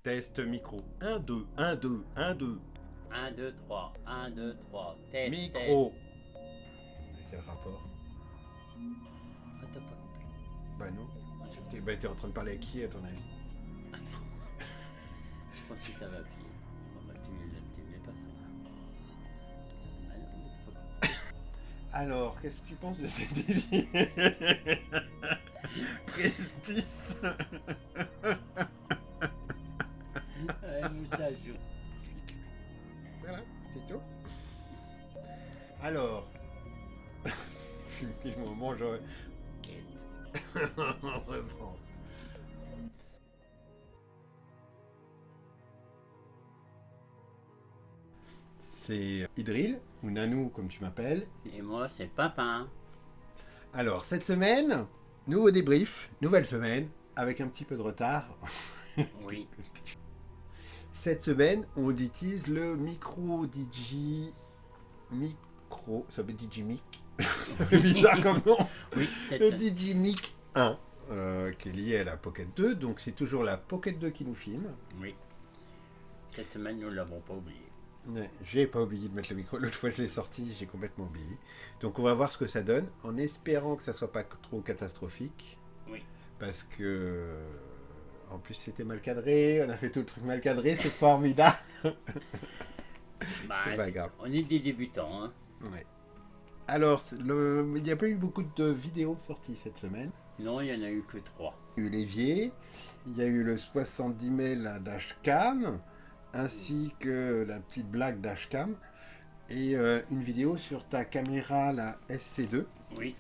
Test micro. 1, 2, 1, 2, 1, 2. 1, 2, 3, 1, 2, 3, test, Micro. test. Mais quel rapport? Ah, t'as pas compris. Bah non. Je... T'es en train de parler à qui, à ton avis? Attends. Je pensais que t'avais appuyé. Bon, bah, tu mets pas ça. Ah non, mais c'est pas compris. Alors, qu'est-ce que tu penses de cette évier? Prestis. Moustache joue. Voilà, c'est tout. Alors, le moment, je... On reprend. C'est Idril, ou Nanou comme tu m'appelles. Et moi, c'est Papin. Alors, cette semaine, nouveau débrief, nouvelle semaine, avec un petit peu de retard. Oui. Cette semaine, on utilise le micro DJ Micro, ça s'appelle DJ Mic. C'est bizarre comme nom. Oui, Le DJ Mic 1, qui est lié à la Pocket 2. Donc c'est toujours la Pocket 2 qui nous filme. Oui. Cette semaine, nous ne l'avons pas oublié. Ouais, j'ai pas oublié de mettre le micro. L'autre fois, je l'ai sorti, j'ai complètement oublié. Donc on va voir ce que ça donne, en espérant que ça soit pas trop catastrophique. Oui. Parce que... En plus, c'était mal cadré, on a fait tout le truc mal cadré, c'est formidable. Bah, C'est pas grave. on est des débutants. Hein. Ouais. Alors, il n'y a pas eu beaucoup de vidéos sorties cette semaine. Non, il n'y en a eu que 3. Il y a eu l'évier, il y a eu le 70 mail dashcam, ainsi que la petite blague dashcam, et une vidéo sur ta caméra, la SC2. Oui.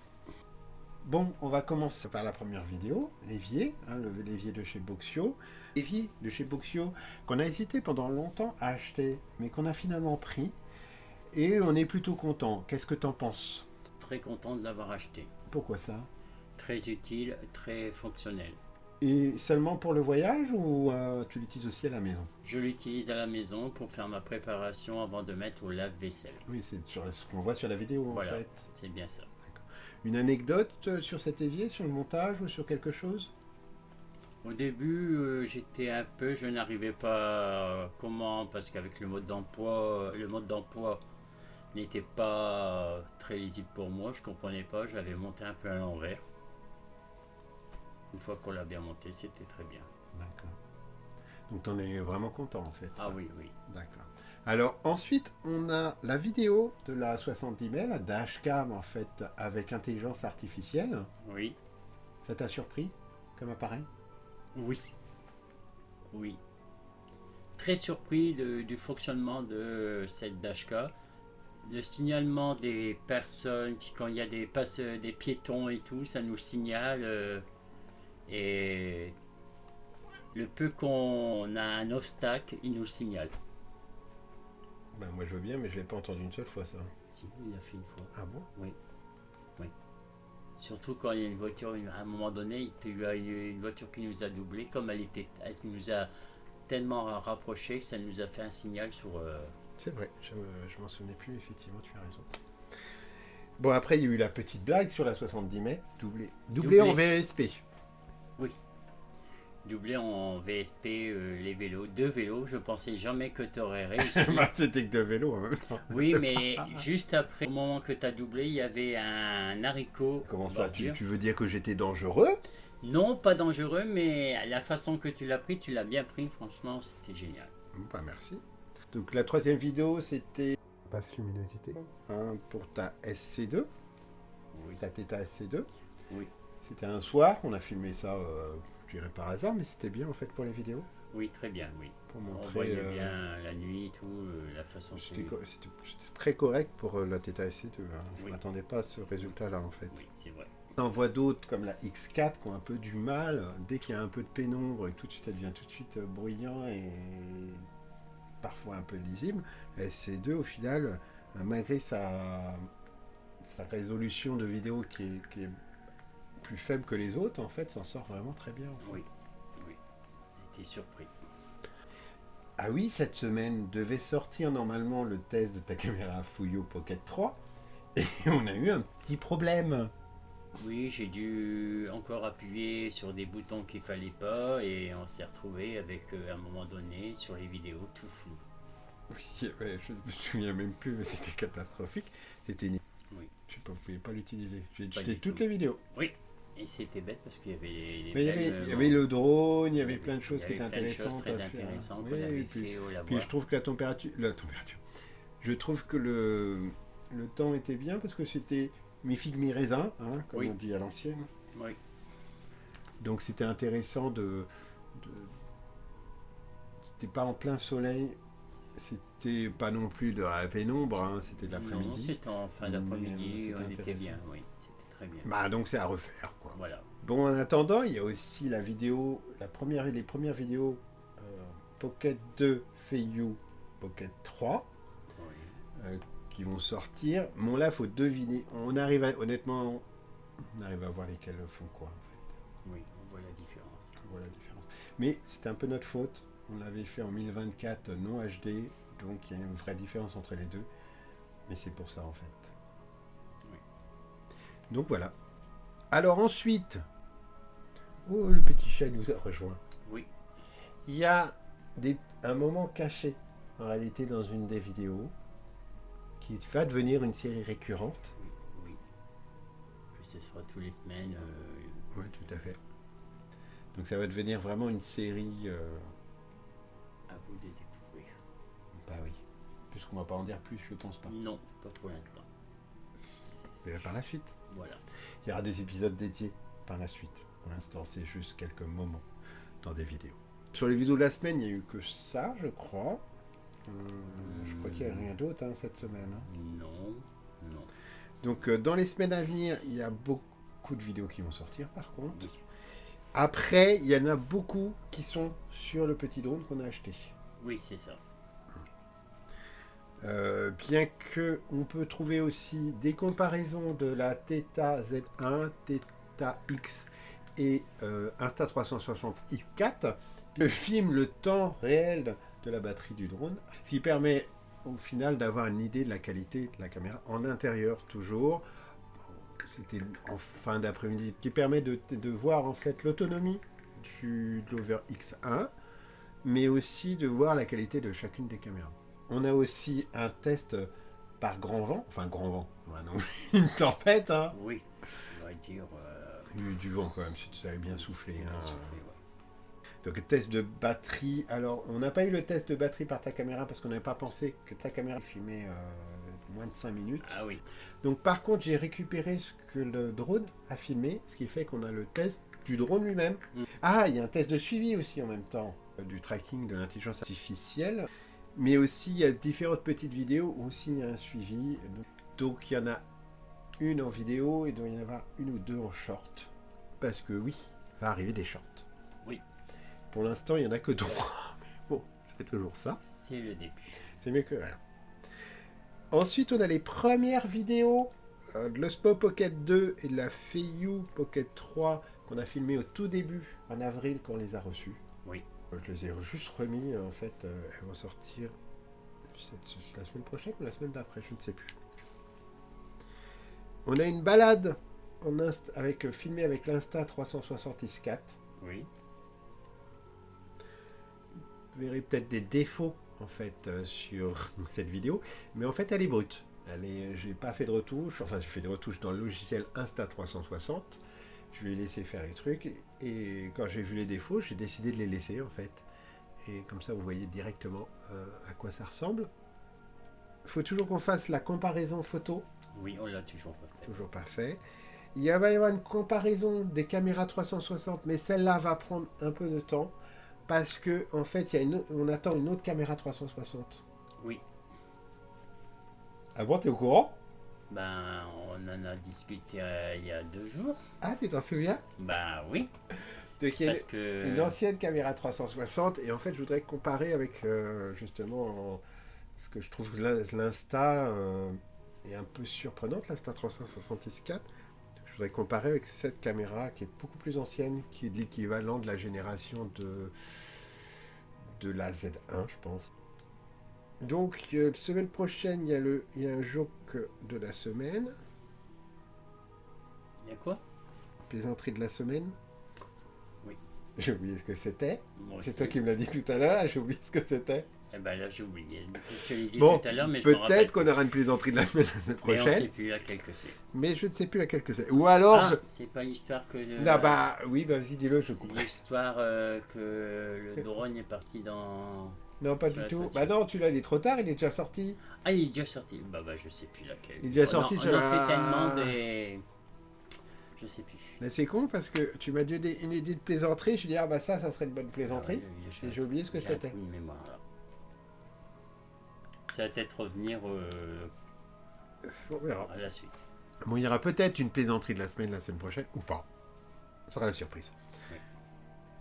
Bon, on va commencer par la première vidéo, l'évier, hein, l'évier de chez Boxio. L'évier de chez Boxio qu'on a hésité pendant longtemps à acheter, mais qu'on a finalement pris. Et on est plutôt content. Qu'est-ce que t'en penses? Très content de l'avoir acheté. Pourquoi ça? Très utile, très fonctionnel. Et seulement pour le voyage ou tu l'utilises aussi à la maison? Je l'utilise à la maison pour faire ma préparation avant de mettre au lave-vaisselle. Oui, c'est ce qu'on voit sur la vidéo Voilà. en fait. C'est bien ça. Une anecdote sur cet évier, sur le montage ou sur quelque chose? Au début, j'étais un peu, je n'arrivais pas comment, parce qu'avec le mode d'emploi n'était pas très lisible pour moi, je comprenais pas, je l'avais monté un peu à l'envers. Une fois qu'on l'a bien monté, c'était très bien. D'accord. Donc t'en es vraiment content en fait. Ah oui, oui. D'accord. Alors ensuite, on a la vidéo de la 70 mail, la dashcam en fait, avec intelligence artificielle. Oui. Ça t'a surpris comme appareil? Oui. Oui. Très surpris du fonctionnement de cette dashcam. Le signalement des personnes, quand il y a des piétons et tout, ça nous signale. Et le peu qu'on a un obstacle, il nous le signale. Bah moi je veux bien, mais je l'ai pas entendu une seule fois ça. Si, il l'a fait une fois. Ah bon? Oui. Oui. Surtout quand il y a une voiture, à un moment donné, il y a une voiture qui nous a doublé, comme elle nous a tellement rapproché que ça nous a fait un signal sur. C'est vrai, je m'en souvenais plus, effectivement, tu as raison. Bon, après, il y a eu la petite blague sur la 70 mai, doublé en VSP. Oui. Doublé en VSP, les vélos. 2 vélos, je pensais jamais que tu aurais réussi. Bah, c'était que 2 vélos en même temps. Oui, mais juste après, au moment que tu as doublé, il y avait un haricot. Comment ça, tu bordure. veux dire que j'étais dangereux? Non, pas dangereux, mais la façon que tu l'as pris, tu l'as bien pris. Franchement, c'était génial. Bah, merci. Donc, la troisième vidéo, c'était basse luminosité, hein, pour ta SC2, Oui. ta Theta SC2. Oui. C'était un soir, on a filmé ça, je dirais par hasard, mais c'était bien en fait pour les vidéos. Oui, très bien, oui. Pour On montrer. voyait bien la nuit, tout, la façon C'était très correct pour la Theta SC2. Hein. Je ne Oui. m'attendais pas à ce résultat-là en fait. Oui, c'est vrai. On voit d'autres comme la X4 qui ont un peu du mal. Dès qu'il y a un peu de pénombre, et tout de suite, elle devient tout de suite bruyant et parfois un peu lisible. La SC2, au final, malgré sa résolution de vidéo qui est plus faible que les autres, en fait, s'en sort vraiment très bien. En fait. Oui, oui. J'étais surpris. Ah oui, cette semaine devait sortir normalement le test de ta caméra Fuyo Pocket 3 et on a eu un petit problème. Oui, j'ai dû encore appuyer sur des boutons qu'il fallait pas et on s'est retrouvé avec à un moment donné sur les vidéos tout flou. Oui, ouais, je me souviens même plus, mais c'était catastrophique. C'était une... Oui, Je sais pas, vous pouvez pas l'utiliser. J'ai pas jeté du toutes tout. les vidéos. Oui, et c'était bête parce qu'il y avait les Mais belles, il y avait le drone, il y avait il plein de choses y qui avait étaient plein de choses intéressantes très à faire. intéressantes Oui, qu'on et avait puis, fait au puis lavoir. je trouve que la température, je trouve que le temps était bien parce que c'était mi-figue mi-raisin, hein, comme Oui. on dit à l'ancienne. Oui, Donc c'était intéressant c'était pas en plein soleil, c'était pas non plus de la pénombre, hein, c'était de non, l'après-midi. c'était en fin Mais, d'après-midi, c'était on était intéressant. bien, oui, c'était très bien. Bah donc c'est à refaire quoi. Voilà, Bon, en attendant, il y a aussi la vidéo, les premières vidéos Pocket 2 Feiyu Pocket 3 oui, qui vont sortir. Bon là, faut deviner. Honnêtement, on arrive à voir lesquelles font quoi en fait. oui, on voit la différence. On voit la différence. Mais c'était un peu notre faute. On l'avait fait en 1024 non HD, donc il y a une vraie différence entre les deux. Mais c'est pour ça en fait. Oui. Donc voilà. Alors ensuite, oh le petit chat nous a rejoint. Oui, Il y a un moment caché en réalité dans une des vidéos qui va devenir une série récurrente. oui, oui. Que ce soit tous les semaines. Oui, tout à fait. Donc ça va devenir vraiment une série. À vous de découvrir. Bah oui. Puisqu'on va pas en dire plus, je pense pas. Non, pas pour l'instant. Mais par la suite. Voilà. Il y aura des épisodes dédiés par la suite. Pour l'instant, c'est juste quelques moments dans des vidéos. Sur les vidéos de la semaine, il n'y a eu que ça, je crois. Je crois qu'il n'y a rien d'autre hein, cette semaine. Hein. Non, non. Donc dans les semaines à venir, il y a beaucoup de vidéos qui vont sortir par contre. Oui. Après, il y en a beaucoup qui sont sur le petit drone qu'on a acheté. Oui, c'est ça. Bien que on peut trouver aussi des comparaisons de la Theta Z1, Theta X et Insta360 X4 qui filme le temps réel de la batterie du drone, ce qui permet au final d'avoir une idée de la qualité de la caméra en intérieur toujours. C'était en fin d'après-midi, qui permet de voir en fait l'autonomie de l'Over X1, mais aussi de voir la qualité de chacune des caméras. On a aussi un test par grand vent, enfin grand vent, ouais, non, une tempête, hein. Oui, on va dire. Du vent quand même, si ça avait bien soufflé. bien Hein. soufflé, ouais. Donc test de batterie. Alors on n'a pas eu le test de batterie par ta caméra parce qu'on n'avait pas pensé que ta caméra filmait moins de 5 minutes. Ah oui, Donc par contre j'ai récupéré ce que le drone a filmé, ce qui fait qu'on a le test du drone lui-même. Mm. Ah, il y a un test de suivi aussi en même temps, du tracking de l'intelligence artificielle. Mais aussi il y a différentes petites vidéos où aussi il y a un suivi. Donc il y en a une en vidéo et il doit y en avoir une ou deux en short. Parce que oui, il va arriver des shorts. Oui. Pour l'instant il n'y en a que 3. Mais bon, c'est toujours ça. c'est le début. C'est mieux que rien. Ensuite, on a les premières vidéos de l'Ospo Pocket 2 et de la Feiyu Pocket 3 qu'on a filmées au tout début, en avril, quand on les a reçues. Oui. Je les ai juste remis, en fait, elles vont sortir la semaine prochaine ou la semaine d'après, je ne sais plus. On a une balade filmée avec l'Insta360 X4. Oui. Vous verrez peut-être des défauts en fait sur cette vidéo, mais en fait elle est brute. J'ai pas fait de retouches, enfin j'ai fait des retouches dans le logiciel Insta360. Je lui ai laissé faire les trucs et quand j'ai vu les défauts, j'ai décidé de les laisser en fait. Et comme ça vous voyez directement à quoi ça ressemble. Il faut toujours qu'on fasse la comparaison photo. Oui, on l'a toujours pas fait. Toujours pas fait. Il va y avoir une comparaison des caméras 360, mais celle-là va prendre un peu de temps. Parce que en fait, on attend une autre caméra 360. Oui. Ah bon, t'es au courant? Ben, on en a discuté il y a 2 jours. Ah, tu t'en souviens? Ben oui. Donc il y a Parce que. une ancienne caméra 360 et en fait, je voudrais comparer avec justement ce que je trouve que l'Insta est un peu surprenante, l'Insta 360 Je voudrais comparer avec cette caméra qui est beaucoup plus ancienne, qui est de l'équivalent de la génération de la Z1, je pense. Donc, la semaine prochaine, il y a un joke de la semaine. Il y a quoi? Plaisanterie de la semaine. Oui. J'ai oublié ce que c'était. Moi C'est aussi. toi qui me l'as dit tout à l'heure, j'ai oublié ce que c'était. Eh ben là, j'ai oublié. Je te l'ai dit Bon, tout à l'heure, mais je me rappelle. peut-être qu'on aura une plaisanterie de la semaine Mais on ne prochaine, sait plus laquelle que c'est. mais je ne sais plus laquelle que c'est. Ou alors... Ah, c'est pas l'histoire que... Ah bah oui, bah vas-y, dis-le, je comprends. L'histoire que le drone est parti dans... Non, pas Sur du la tout. toiture. Bah non, tu l'as, il est trop tard, il est déjà sorti. Ah, il est déjà sorti. Bah, je sais plus laquelle. Il est déjà sorti on sur en la- fait tellement des... Je sais plus. Mais c'est con parce que tu m'as dit une idée de plaisanterie, je dis ah bah ça serait une bonne plaisanterie. Ah ouais, Et j'ai oublié ce que j'ai un c'était. trou de mémoire, là. Ça va peut-être revenir On verra. à la suite. Bon, il y aura peut-être une plaisanterie de la semaine prochaine, ou pas. Ce sera la surprise. Oui.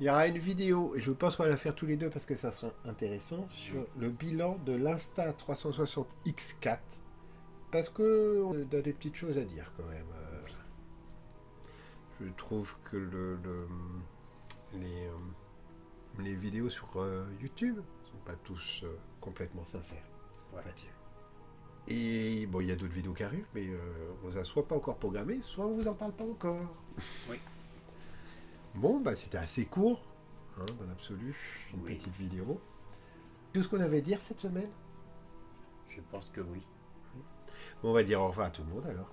Il y aura une vidéo, et je pense qu'on va la faire tous les deux parce que ça sera intéressant, sur le bilan de l'Insta360X4. Parce que on a des petites choses à dire quand même. Je trouve que les vidéos sur YouTube sont pas tous complètement sincères, on va dire. Et bon, il y a d'autres vidéos qui arrivent, mais on les a soit pas encore programmées, soit on vous en parle pas encore. Oui. Bon, bah c'était assez court, hein, dans l'absolu, une Oui. petite vidéo. Tout ce qu'on avait à dire cette semaine. Je pense que oui. Bon, on va dire au revoir à tout le monde alors.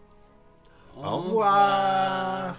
Au Au revoir.